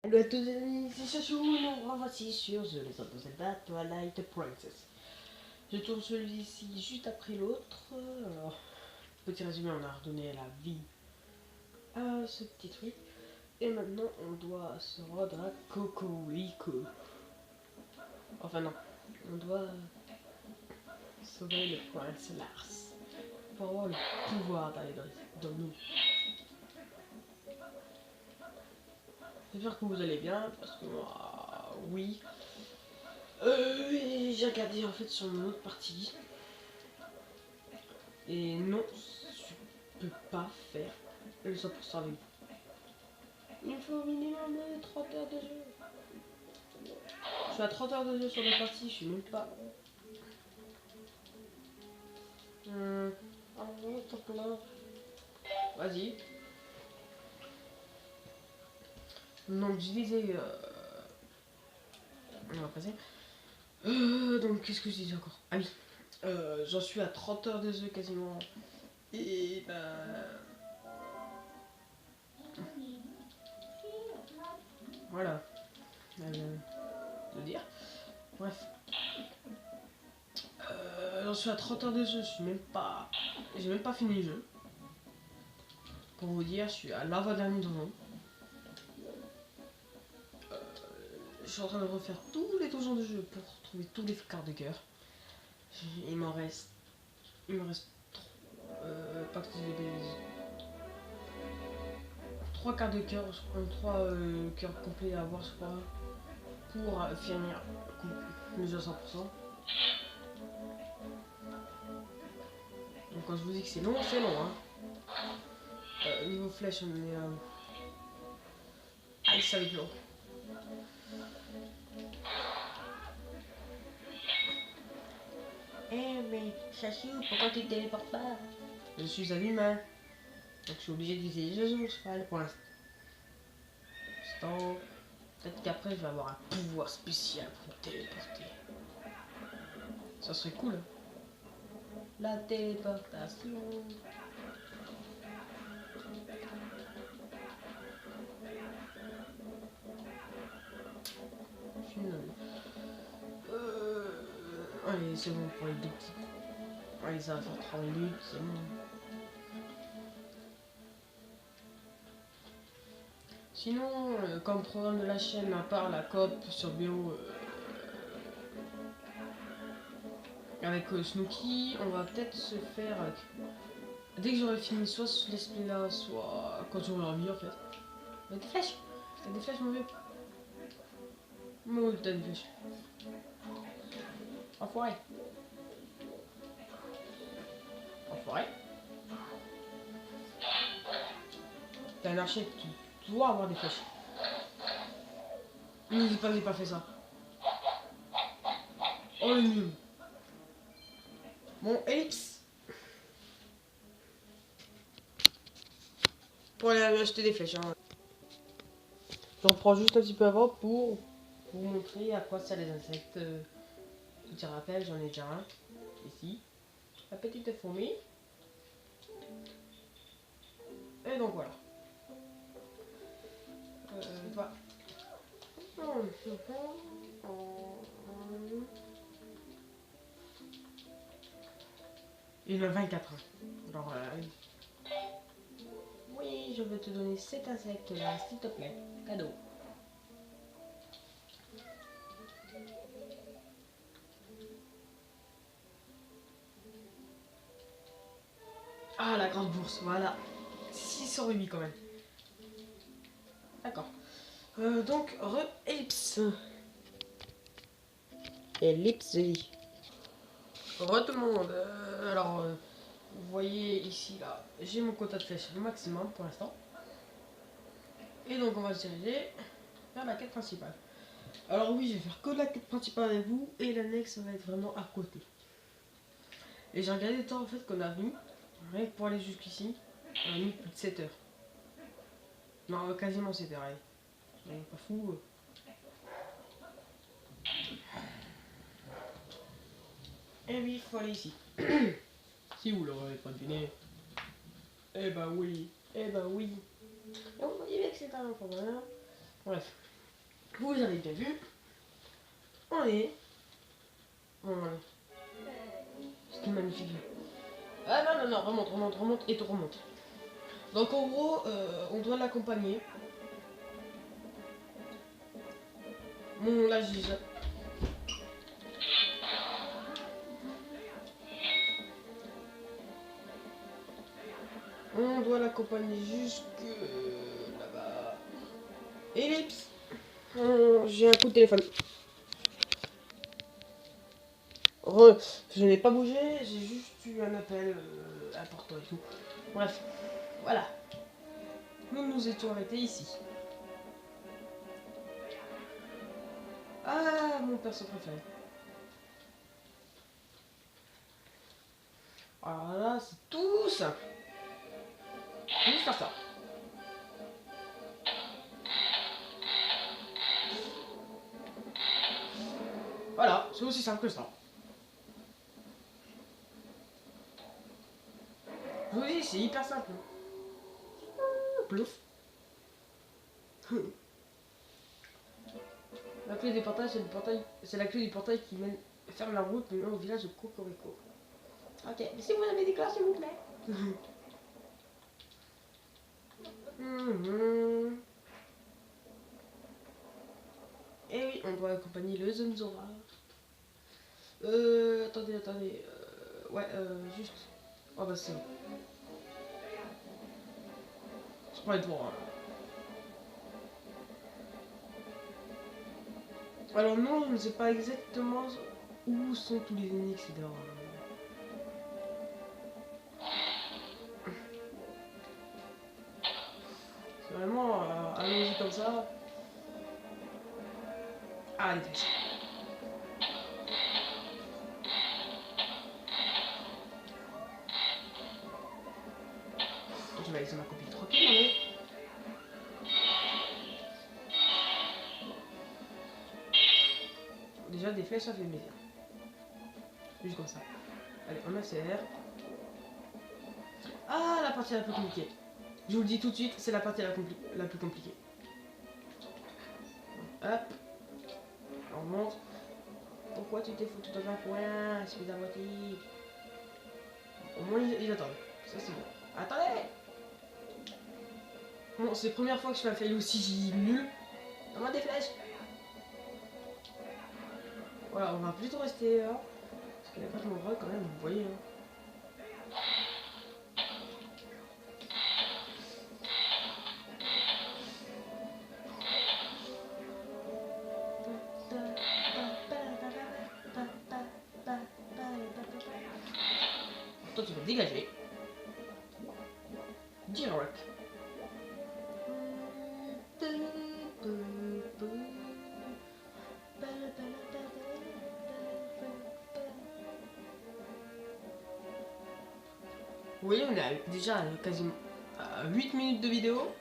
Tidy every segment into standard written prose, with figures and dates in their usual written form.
Hello à tous les amis, c'est Chachou, nous revoici sur The Legend of Zelda Twilight Princess. Je tourne celui-ci juste après l'autre. Alors, petit résumé, on a redonné la vie à ce petit truc. Et maintenant, on doit se rendre à Cocorico. Enfin non, on doit sauver le prince Lars pour avoir le pouvoir d'aller dans nous. J'espère que vous allez bien, parce que moi, oui. J'ai regardé en fait sur mon autre partie. Et non, je peux pas faire le 100% avec vous. Il me faut au minimum 30 heures de jeu. Je suis à 30 heures de jeu sur les parties, je suis même pas. Vas-y. Donc je disais. On va passer. Donc qu'est-ce que je disais encore? Ah oui. J'en suis à 30 heures de jeu quasiment. Et voilà. De dire. Bref. J'en suis à 30 heures de jeu, je suis même pas. J'ai même pas fini le jeu. Pour vous dire, je suis à l'avant-dernier donjon. Je suis en train de refaire tous les donjons de jeu pour trouver tous les quarts de cœur. Il me reste 3 quarts de cœur, 3 cœurs complets à avoir, je crois, pour finir le jeu à 100%. Donc quand je vous dis que c'est long, hein. Niveau flèche, on est ah, ça va être long. Eh mais Chachou, pourquoi tu te téléportes pas? Je suis un humain, donc je suis obligé d'utiliser le cheval pour l'instant. Peut-être qu'après je vais avoir un pouvoir spécial pour me téléporter. Ça serait cool. La téléportation. Allez, c'est bon pour les deux petits. Allez, ça va faire 3 minutes, c'est bon. Sinon, comme programme de la chaîne, à part la coop sur BO avec Snooki, on va peut-être se faire. Dès que j'aurai fini, soit ce let's play là, soit quand j'aurai envie en fait. Mais des flèches! T'as des flèches, mon vieux? Moi, t'as des flèches. Enfoiré! Enfoiré! T'es un archer, tu dois avoir des flèches. Ne dis pas que j'ai pas fait ça. Oh le nul! Bon, ellipse! Pour aller acheter des flèches. Hein. J'en prends juste un petit peu avant pour vous montrer à quoi ça les insectes. Petit rappel, j'en ai déjà un. Ici. La petite fourmi. Et donc voilà. Voilà. Il a 24 ans. Alors, oui, je vais te donner cet insecte là, s'il te plaît. Cadeau. Ah, la grande bourse, voilà. 6 rubis quand même. D'accord. Donc, ellipse. Ellipse. Re tout le monde. Alors, vous voyez ici, là, j'ai mon quota de flèches maximum pour l'instant. Et donc, on va se diriger vers la quête principale. Alors oui, je vais faire que la quête principale avec vous, et l'annexe va être vraiment à côté. Et j'ai regardé le temps en fait qu'on a mis, rien que pour aller jusqu'ici, on a mis plus de 7 heures. Non, quasiment 7 heures, allez. On est pas fou. Et oui, il faut aller ici. Si vous l'aurez pas deviné. Eh bah oui, eh bah oui. Et on dit bien que c'est un enfant, hein. Bref. Vous avez bien vu. On est. Voilà. C'était magnifique. Ah non, non, non, remonte, remonte, remonte et tu remontes. Donc en gros, on doit l'accompagner. Bon, là, j'ai... On doit l'accompagner jusque là-bas. Ellipse. J'ai un coup de téléphone. Je n'ai pas bougé, j'ai juste eu un appel important et tout. Bref, voilà. Nous nous étions arrêtés ici. Ah, mon perso préféré. Alors là, c'est tout simple. Juste faire ça. Voilà, c'est aussi simple que ça. Je vous dis, c'est hyper simple. Plouf. La clé des portails, c'est le portail. C'est la clé du portail qui mène ferme la route menant au village de Cocorico. Ok, mais si vous avez des classes, s'il vous plaît. Et oui, on doit accompagner le Zonzora. Attendez, attendez. Ouais, juste. Oh bah c'est bon. Je prends les tours. Hein. Alors non, je ne sais pas exactement où sont tous les ennemis, etc. C'est vraiment allons-y comme ça. Ah, les flèches. Je vais laisser ma copine tranquille, mais... Déjà, des flèches, ça fait plaisir. Juste comme ça. Allez, on accélère. Ah, la partie la plus compliquée. Je vous le dis tout de suite, c'est la partie la plus compliquée. Hop. On remonte. Pourquoi tu t'es foutu dans un coin, espèce d'abruti? Au moins, ils attendent. Ça, c'est bon. Attendez! Bon, c'est la première fois que je fais un fail aussi nul. Donne-moi des flèches! Voilà, on va plutôt rester là. Parce qu'il n'y a pas de mon quand même, vous voyez. Hein. Toi, tu vas dégager. Direct. Vous voyez, on a déjà quasiment 8 minutes de vidéo.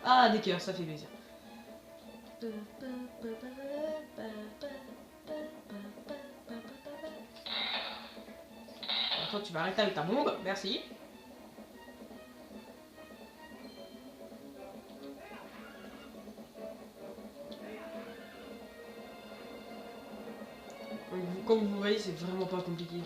Ah, des cœurs, ça fait plaisir. Alors, toi, tu vas arrêter avec ta bombe, merci. Comme vous voyez, c'est vraiment pas compliqué.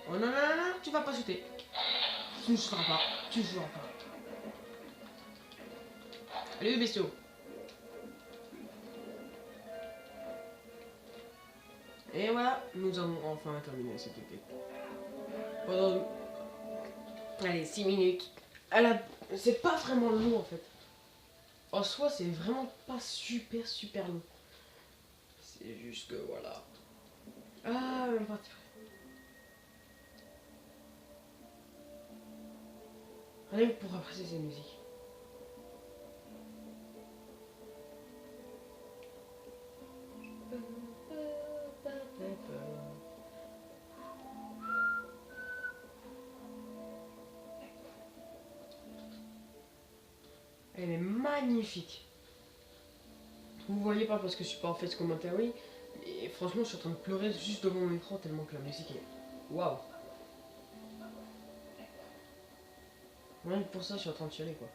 Oh non, non, non, non, tu vas pas sauter. Tu ne sauteras pas. Tu ne sauteras pas. Allez, bestiaux. Et voilà, nous avons enfin terminé cette épée. Pendant... Allez, 6 minutes. C'est pas vraiment long en fait. En soi, c'est vraiment pas super long. C'est juste que voilà. Ah, même pas. Rien que pour apprécier cette musique. Elle est magnifique. Vous vous voyez pas parce que je suis pas en fait ce commentaire, oui. Et franchement, je suis en train de pleurer juste devant mon écran tellement que la musique est. Waouh! Rien que pour ça, je suis en train de chialer quoi.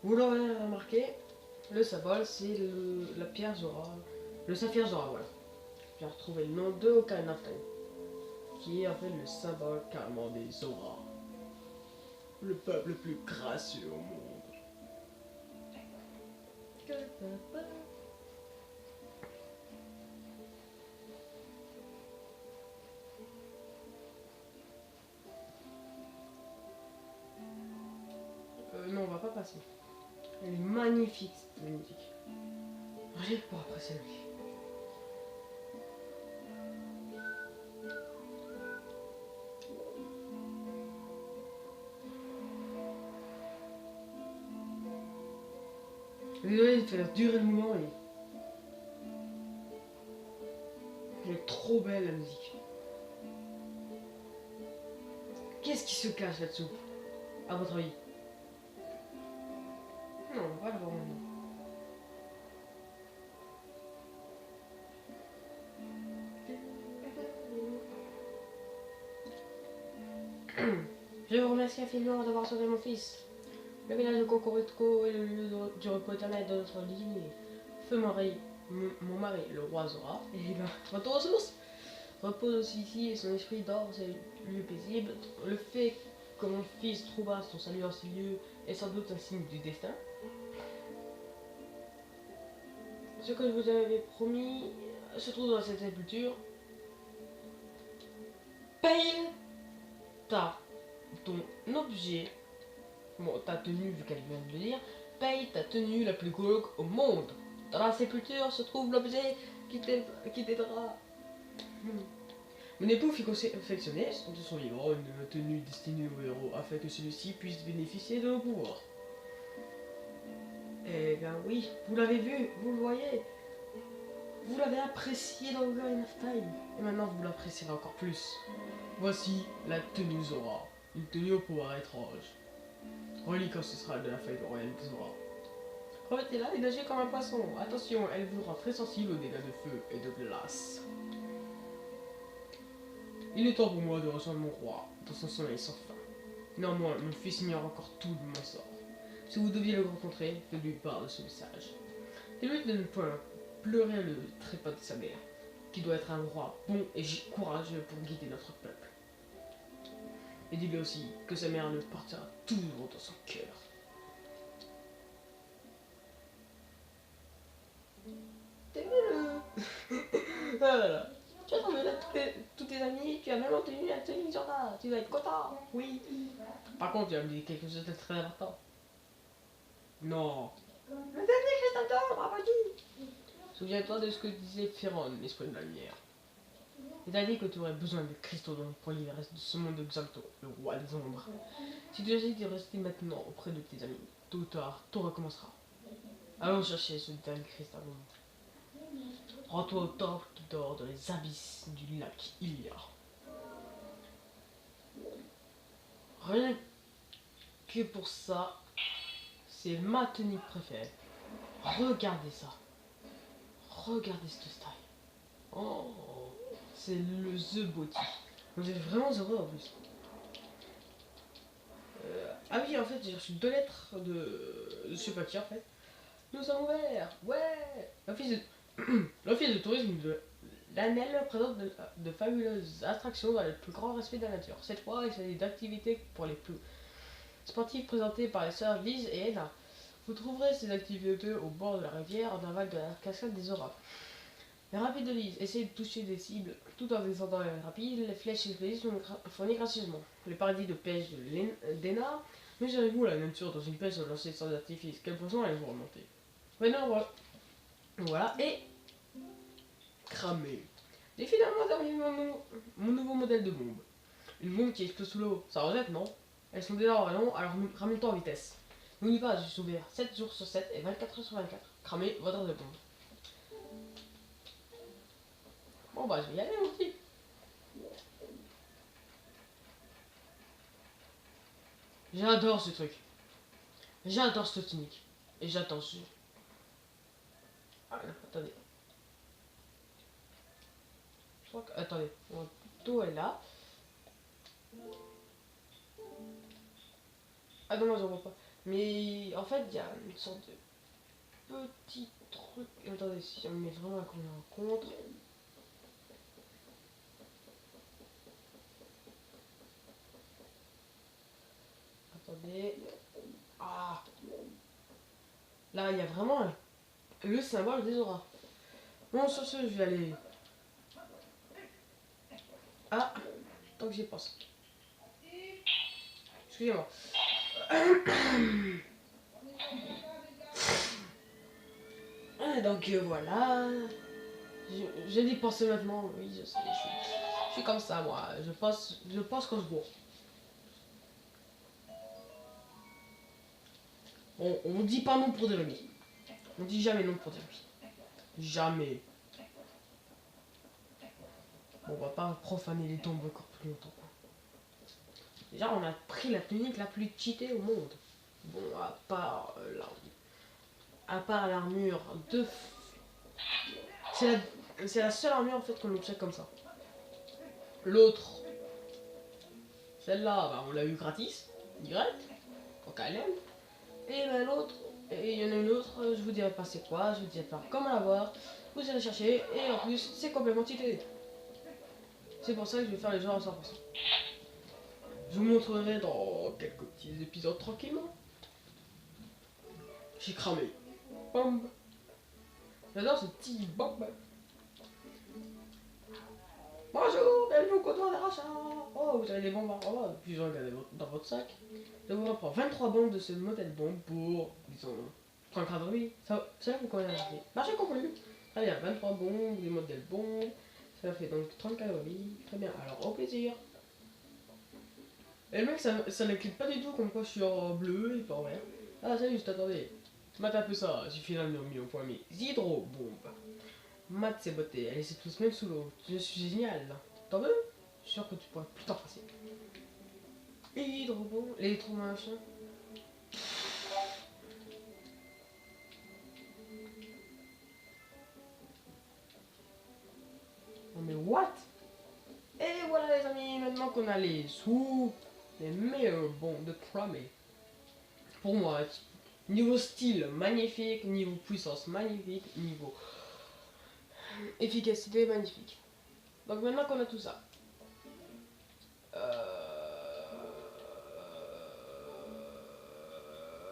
Vous l'aurez remarqué, le symbole c'est la pierre Zora. Le saphir Zora, voilà. J'ai retrouvé le nom de Ocarina of Time, qui est en fait le symbole carrément des Zora. Le peuple le plus gracieux au monde. Non, on va pas passer. Elle est magnifique cette musique. Rien que pour apprécier la vie. Désolé de faire durer le moment, mais elle est trop belle la musique. Qu'est-ce qui se cache là-dessous, à votre avis? Non, on va le voir maintenant. Je vous remercie infiniment d'avoir sauvé mon fils. Le village de Kokorotko est le lieu du repos éternel de notre lignée. Feu mon mari, le roi Zora, et ben, retour aux sources. Repose aussi ici et son esprit dort, c'est lieu paisible. Le fait que mon fils trouva son salut en ces lieux est sans doute un signe du destin. Ce que je vous avais promis se trouve dans cette sépulture. Paye ton objet, bon, ta tenue, vu qu'elle vient de le dire, paye ta tenue la plus glauque au monde. Dans la sépulture se trouve l'objet qui t'aidera. Mon époux fit confectionner de son vivant une tenue destinée au héros afin que celui-ci puisse bénéficier de nos pouvoirs. Eh bien oui, vous l'avez vu, vous le voyez. Vous l'avez apprécié dans Ocarina of Time. Et maintenant vous l'apprécierez encore plus. Voici la tenue Zora. Une tenue au pouvoir étrange. Relique ancestrale de la feuille royale de Zora. Remettez-la et nagez comme un poisson. Attention, elle vous rend très sensible aux dégâts de feu et de glace. Il est temps pour moi de rejoindre mon roi dans son sommeil sans fin. Néanmoins, mon fils ignore encore tout de mon sort. Si vous deviez le rencontrer, faites-lui part de ce message. Dites-lui de ne point pleurer le trépas de sa mère, qui doit être un roi bon et courageux pour guider notre peuple. Et dis-lui aussi que sa mère le portera toujours dans son cœur. Ah là là. Tu as trouvé là tous tes amis, tu as même obtenu la tenue Zora. Tu vas être content. Oui. Par contre, tu as me dit quelque chose de très important. Non. Le dernier cristal d'or, bravo dit. Souviens-toi de ce que disait Féron, l'esprit de la lumière. Il a dit que tu aurais besoin de cristaux d'ombre pour libérer de ce monde de Xalto, le roi des ombres. Si tu décides de rester maintenant auprès de tes amis, tôt ou tard, tout recommencera. Allons chercher ce dernier cristal d'ombre. Rends-toi au temple qui dort dans les abysses du lac Ilia. Rien que pour ça, c'est ma tenue préférée. Regardez ça. Regardez ce style. Oh, c'est le The Body. On est vraiment heureux en plus. Ah oui, en fait, j'ai reçu 2 lettres de je sais pas qui en fait. Nous sommes ouverts. Ouais. L'office de tourisme de l'ANEL présente de fabuleuses attractions dans le plus grand respect de la nature. Cette fois, il s'agit d'activités pour les plus sportifs présentées par les sœurs Lise et Ena. Vous trouverez ces activités au bord de la rivière en aval de la cascade des Auras. Les rapides de Lise essayent de toucher des cibles tout en descendant les rapides. Les flèches explosives sont fournies gracieusement. Les paradis de pêche d'Ena. Mais gérez-vous la nature dans une pêche lancée sans artifice. Quel poisson allez-vous remonter? Maintenant, voilà. Et cramé. J'ai finalement terminé mon nouveau modèle de bombe. Une bombe qui explose sous l'eau. Ça rejette, non? Elles sont déjà en rayon, alors ramène-toi en vitesse. N'oublie pas, je suis ouvert 7 jours sur 7 et 24 heures sur 24. Cramez votre de bombe. Bon bah je vais y aller aussi. J'adore ce truc. J'adore ce tunique. Et j'attends ce jeu. Attendez. Je crois que... Attendez. Mon couteau est là. Ah non, moi j'en vois pas. Mais en fait, il y a une sorte de petit truc. Attendez, si on met vraiment qu'on est en contre. Attendez. Ah. Là, il y a vraiment le symbole des auras. Bon, sur ce, je vais aller. Ah, tant que j'y pense. Excusez-moi. Ah, donc voilà. J'ai dit penser maintenant. Oui, je sais. Je suis comme ça, moi. Je pense quand je bois. On dit pas non pour des remis. On dit jamais non pour des remis. Jamais. Bon, on va pas profaner les tombes encore plus longtemps. Déjà, on a pris la tunique la plus cheatée au monde. Bon, à part l'armure de... C'est la seule armure en fait qu'on obtient comme ça. L'autre, celle-là, bah, on l'a eu gratis, direct, en KLM. Et ben l'autre, et il y en a une autre, je vous dirai pas c'est quoi, je vous dirai pas comment l'avoir. Vous allez chercher, et en plus, c'est complètement cheaté. C'est pour ça que je vais faire les gens à 100%. Je vous montrerai dans quelques petits épisodes tranquillement. J'ai cramé. Bam. J'adore ce petit bam. Bonjour, bienvenue au comptoir des rachats. Oh, vous avez des bombes. Oh, puis je regarde dans votre sac. Je vous reprends 23 bombes de ce modèle bombe pour, disons, 30 calories. Ça vous convient. Marché conclu. Très bien, 23 bombes, des modèles bombes. Ça fait donc 30 calories. Très bien, alors au plaisir. Et le mec, ça n'inquiète pas du tout comme quoi je suis en bleu et pas en vert. Ah, salut, juste attendez. Mate un peu ça, j'ai finalement mis au point mes hydro-bombes. Mate, c'est beauté, elle essaie tous même sous l'eau. Je suis génial. T'en veux? Je suis sûr que tu pourrais plus t'en passer. Hydro-bombe, l'électro-machin. Non mais what? Et voilà les amis, maintenant qu'on a les sous, les meilleurs bombes de cramer. Pour moi, niveau style magnifique, niveau puissance magnifique, niveau efficacité magnifique. Donc maintenant qu'on a tout ça,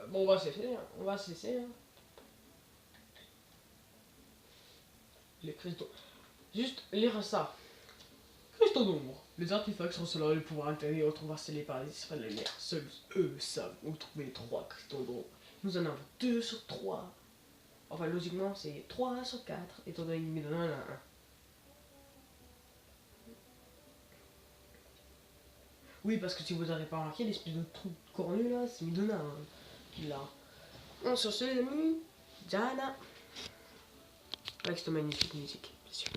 bon on va cesser, hein. On va cesser. Hein. Les cristaux. Juste lire ça. Cristaux d'ombre. Les artefacts recevraient le pouvoir intérieur retrouvés scellés par les esprits de la lumière. Seuls eux savent où trouver les 3 cristaux d'ombre. Nous en avons 2 sur 3. Enfin, logiquement, c'est 3 sur 4, étant donné qu'il me donne un. Oui, parce que si vous n'avez pas remarqué, l'espèce de trou cornu là, c'est Midona qui l'a. Bon, sur ce, les amis, Jana. Avec cette magnifique musique, bien sûr.